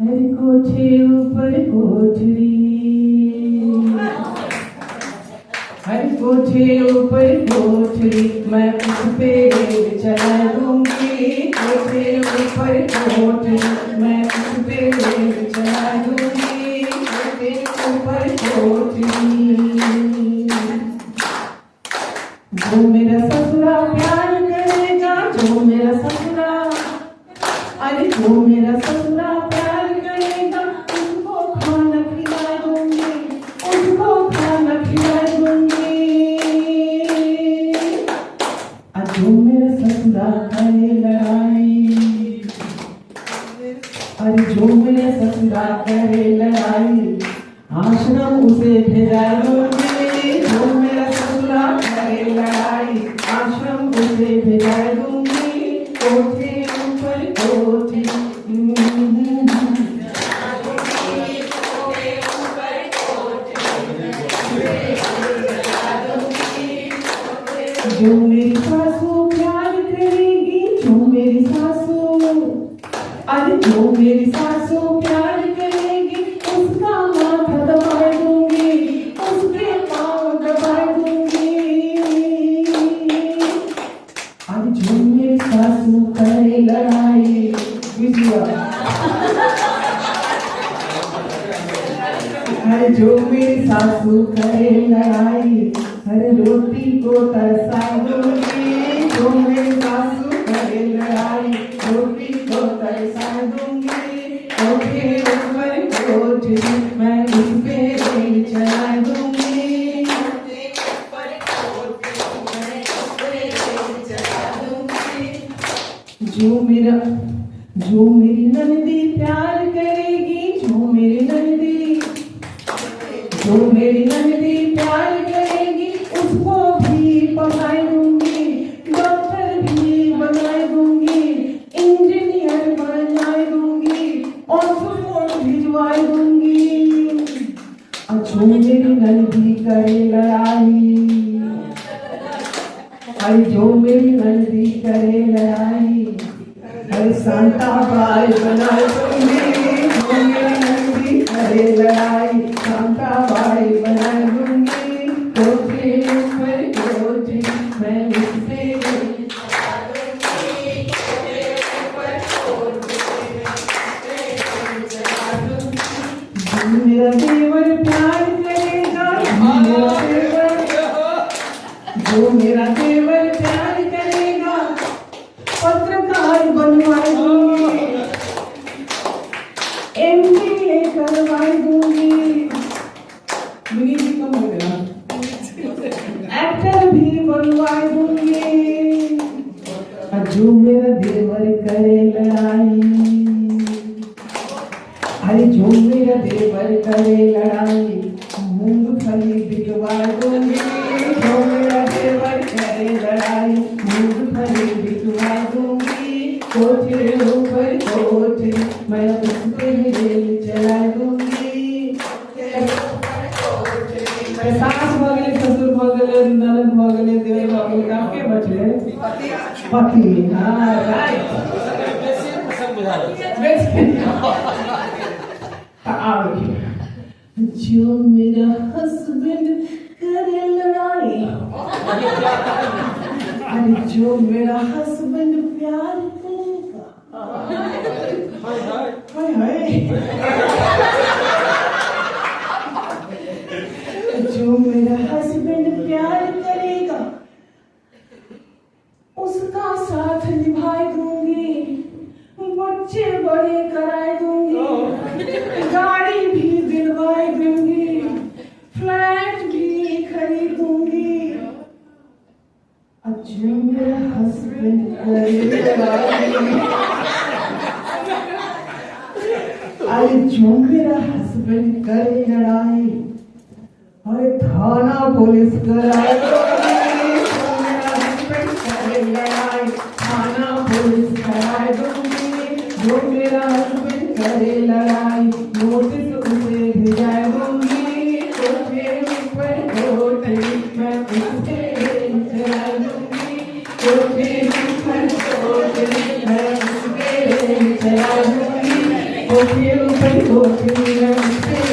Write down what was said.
हर कोठे ऊपर कोठरी, हर कोठे ऊपर कोठरी, मैं उस पे रेल चला दूंगी। कोठे ऊपर कोठरी, मैं उस पे रेल चला दूंगी। कोठे ऊपर कोठरी। जो मेरा ससुरा प्यार करेगा, जो मेरा ससुरा, अरे जो मेरा ससुरा प्यार करेगा, उसको खाना खिला दूंगी, उसको खाना खिला दूंगी। जो मेरा ससुरा करे लड़ाई, अरे जो मेरा ससुरा करे लड़ाई, आश्रम उसे भेजा दूंगी। जो मेरा ससुरा करे लड़ाई, आश्रम उसे भेजा दूंगी। कोठे ऊपर कोठे, जो मेरी सासू प्यार करेगी, जो मेरी सासू, अरे जो मेरी सासू प्यार करेगी, उसका माथा दबा दूंगी, उसके पाँव दबा दूंगी। अरे जो मेरी सासू करे लड़ाई, अरे जो मेरी सासू करे लड़ाई, हर रोटी को तरसा दूंगी। जो मेरी सासू करे लड़ाई, रोटी को तरसा दूंगी। कोठे ऊपर कोठरी, मैं उस पे रेल चला दूंगी। कोठे ऊपर कोठरी, मैं उस पे रेल चला दूंगी। जो मेरी नंदी प्यार करेगी, जो मेरी नंदी, जो मेरी नंदी प्यार करेगी, उसको भी पढ़ा दूंगी, डॉक्टर भी बना दूंगी, इंजीनियर बना दूंगी, ऑक्सफोर्ड भिजवा दूंगी। और जो मेरी नंदी करे लड़ाई, अरे जो मेरी नंदी करे लड़ाई, अरे सांता बाई बना दूंगी। जो मेरी नंदी करे लड़ाई, सांता बाई बना दूंगी। कोठे ऊपर कोठरी, मैं उस पे रेल चला दूंगी। कोठे ऊपर कोठरी, मैं उस पे रेल चला दूंगी। जो मेरा देवर प्यार करेगा, जो मेरा देवर प्यार करेगा, पत्रकार बनवा दूंगी, MBA करवा दूंगी, एक्टर भी बनवा दूंगी। और जो मेरा देवर करे लड़ाई, अरे जो मेरा देवर करे लड़ाई, मूंगफली बिकवा दूंगी। जो मेरा देवर करे लड़ाई, मूंगफली बिकवा दूंगी। कोठे ऊपर कोठरी, मैं उस पे रेल चला दूंगी। सास भगले, ससुर भगले, ननद भगले, देवर भगले, आपके बचले पति। हाँ राइट। जो मेरा हस्बैंड करे लड़ाई, अरे जो मेरा हस्बैंड प्यार करेगा, हाय हाय, जो मेरा हस्बैंड प्यार करेगा, उसका साथ निभा दूंगी, बच्चे बड़े कराए दूंगी, गाड़ी भी दिलवा दूंगी, फ्लैट भी खरीदूंगी। जो मेरा हस्बैंड करेगा, अरे जो मेरा हस्बैंड करे लड़ाई, अरे थाना पुलिस कराए दूंगी। जो मेरा हस्बैंड करे लड़ाई, थाना पुलिस कराए दूंगी। जो मेरा हस्बैंड करे लड़ाई, नोटिस उसे भेजा दूंगी। कोठे ऊपर कोठरी, मैं उस पे रेल चला दूंगी। कोठे ऊपर कोठरी, मैं उस पे रेल चला दूंगी। पति ऊपर कोठी नमस्ते